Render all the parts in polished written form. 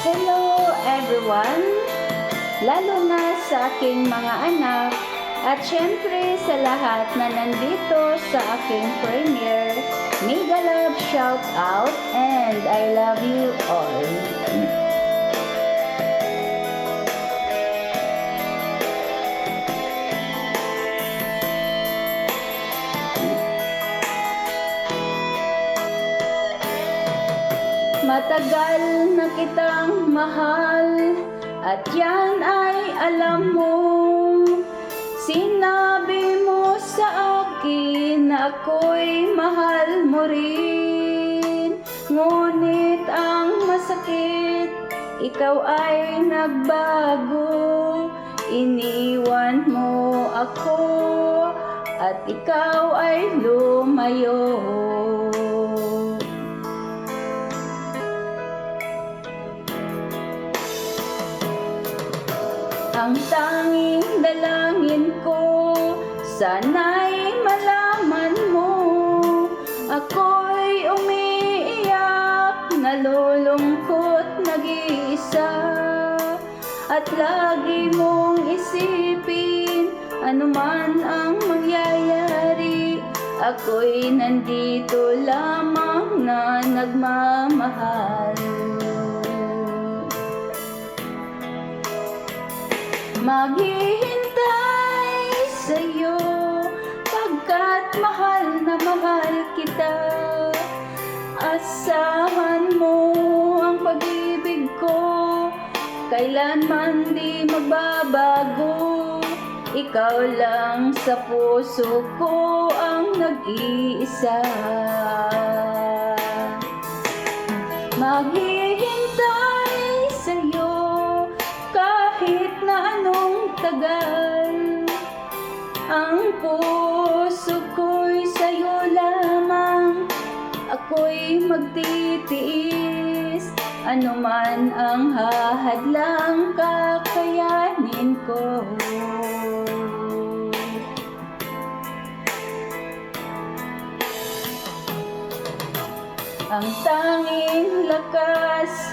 Hello everyone, lalo na sa aking mga anak at syempre sa lahat na nandito sa aking premiere. Mega love shout out and I love you all. Matagal na kitang mahal at yan ay alam mo. Sinabi mo sa akin na ako'y mahal mo rin. Ngunit ang masakit, ikaw ay nagbago. Iniwan mo ako at ikaw ay lumayo. Ang tanging dalangin ko, sana'y malaman mo. Ako'y umiiyak, nalulungkot, nag-iisa. At lagi mong isipin, anuman ang mangyayari, ako'y nandito lamang na nagmamahal. Maghihintay sa'yo pagkat mahal na mahal kita. Asahan mo ang pag-ibig ko, kailanman di magbabago. Ikaw lang sa puso ko ang nag-iisa. Maghihintay sa'yo kahit na anong tagal. Ang puso ko'y sa'yo lamang, ako'y magtitiis. Anuman ang hahadlang, kakayanin ko. Ang tanging lakas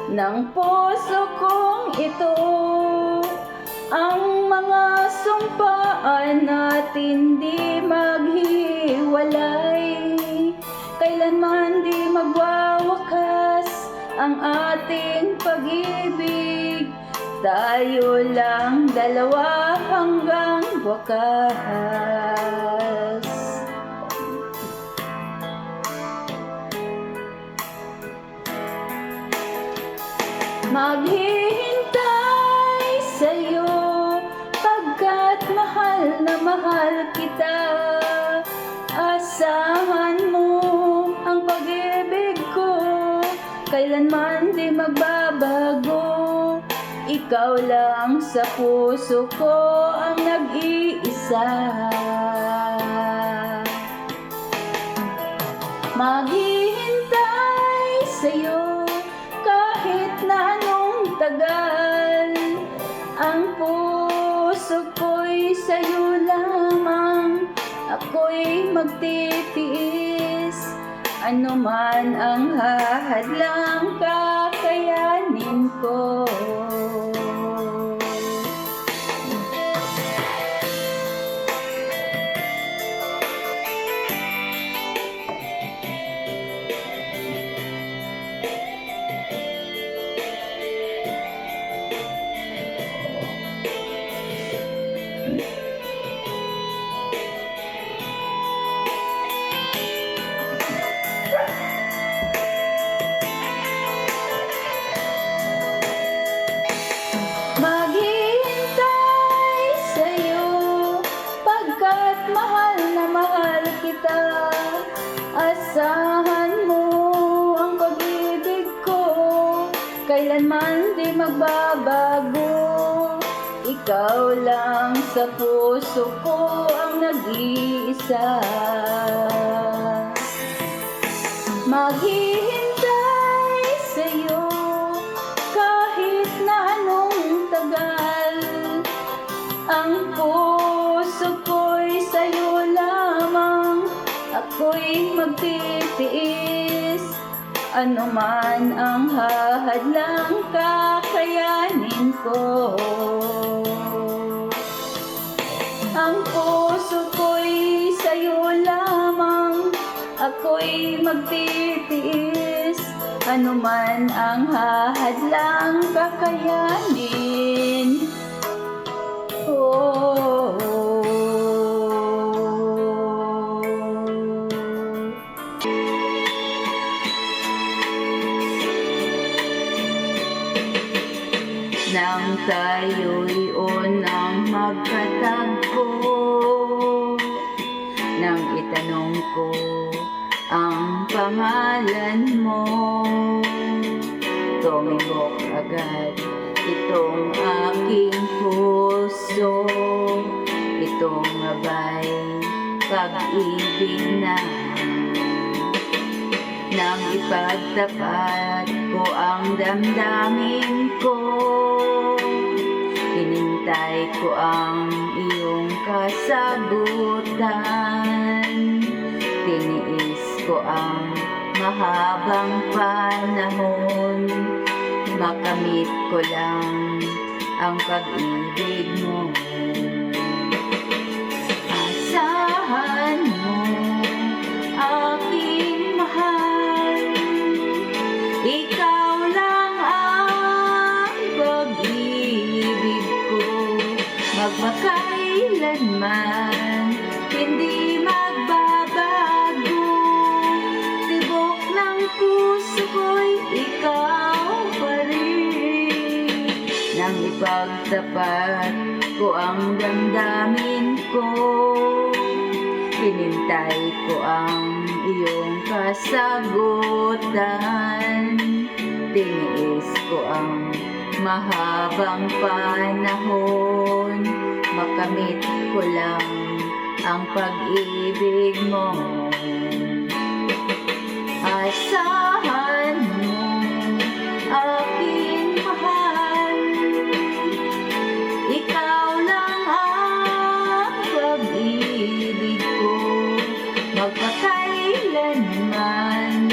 ng puso kong ito, ang mga sumpaan natin di maghiwalay. Kailanman di magwawakas ang ating pag-ibig. Tayo lang dalawa hanggang wakas. Maghihintay sa'yo pagkat mahal na mahal kita. Asahan mo ang pag-ibig ko, kailanman di magbabago. Ikaw lang sa puso ko ang nag-iisa. Maghihintay sa'yo kahit na anong tagal. Ang puso ko'y sa'yo lamang, ako'y magtitiis. Anuman ang hahadlang, kakayanin ko. Maghihintay sa'yo pagkat mahal na mahal kita. Asahan mo ang pag-ibig ko, kailanman di magbabago. Ikaw lang sa puso ko ang nag-iisa. Maghihintay sa'yo kahit na anong tagal. Ang puso ko'y sa'yo lamang, ako'y magtitiis. Ano man ang hahadlang, kakayanin ko. Ang puso ko'y sa'yo lamang, ako'y magtitiis. Ano man ang hahadlang, kakayanin. Oh, nang tayo'y unang magkatagpo, nang itanong ko ang pangalan mo, tumibok agad itong aking puso. Itong abay pag-ibig na, nang ipagtapat ko ang damdamin ko. Hinintay ko ang iyong kasagutan. Tiniis ko ang mahabang panahon. Makamit ko lang ang pag-ibig mo. Asahan mo, aking mahal, ikaw lang ang pag-ibig ko. Magmakailanman, hindi magbabago. Tibok ng puso ko'y ikaw pa rin. Nang ipagtapat ko ang damdamin ko, hinintay ko ang iyong kasagutan. Tiniis ko ang mahabang panahon. Makamit ko lang ang pag-ibig mo. Asahan mo, aking mahal, ikaw lang ang pag-ibig ko. Magpakailanman,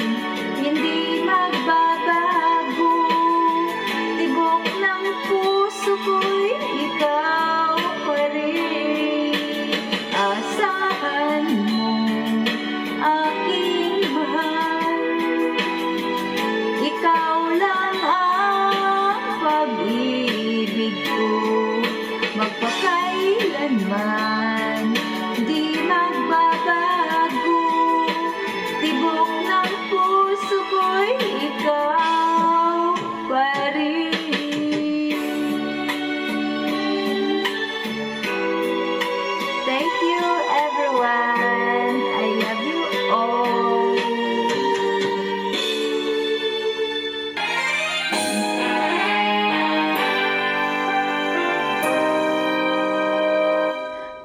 hindi magbabago. Tibok ng puso ko'y ikaw pa rin. Asahan mo, aking mahal, ikaw lang ang pag-ibig ko. Magpakailanman, di magbabago. Tibok ng puso ko'y ikaw pa rin. Thank you, everyone. I love you all.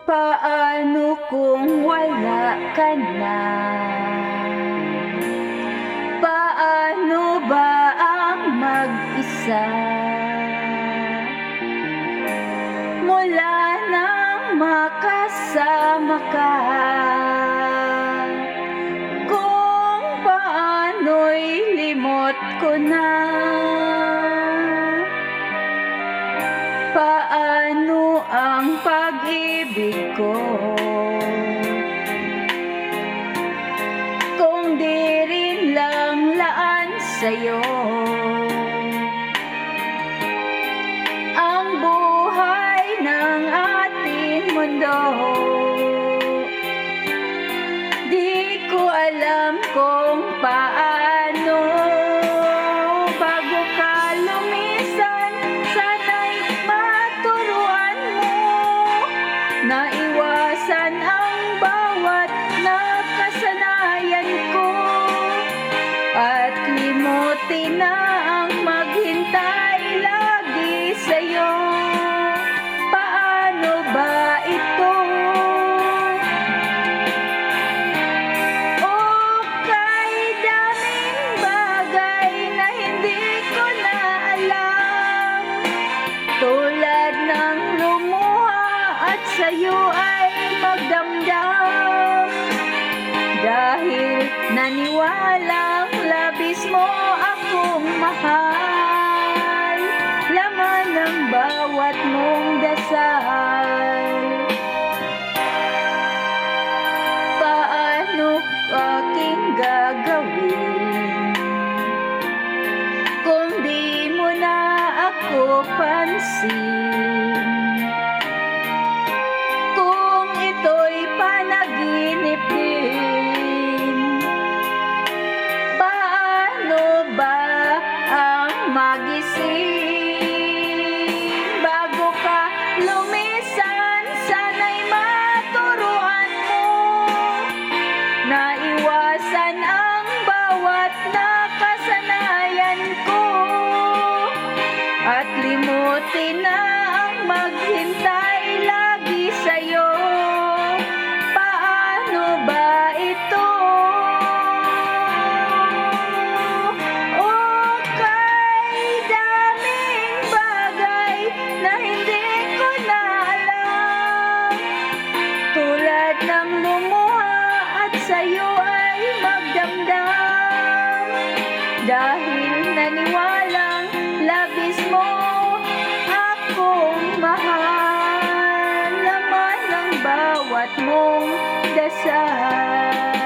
Paano kung wala ka na? Paano ba ang mag-isa? Mula nang makasama ka, kung paano'y limot ko na. Paano ang pag-ibig ko kung di rin lang laan sa'yo? Ang buhay ng ating mundo, di ko alam kung paano. Bago ka lumisan, sana'y maturuan mo na iwasan ang bawat nakasanayan ko, at limutin na ang maghintay lagi sa'yo. Paano ba ito? Okay, daming bagay na hindi ko na alam, tulad ng lumuha at sa'yo ay magdamdam. Dahil naniwalang labis mo alisin. Kung ito'y panaginip din, paano ba ang magising? Bago ka lumisan, sana'y maturuan mo na iwasan ang bawat nakasanayan ko at limutin na ang maghintay lagi sa'yo. Paano ba ito? O kay daming bagay na hindi ko na alam, tulad ng lumuha at sa'yo ay magdamdam, dahil naniwalang labis mo akong mahal, laman ng bawat mong dasal.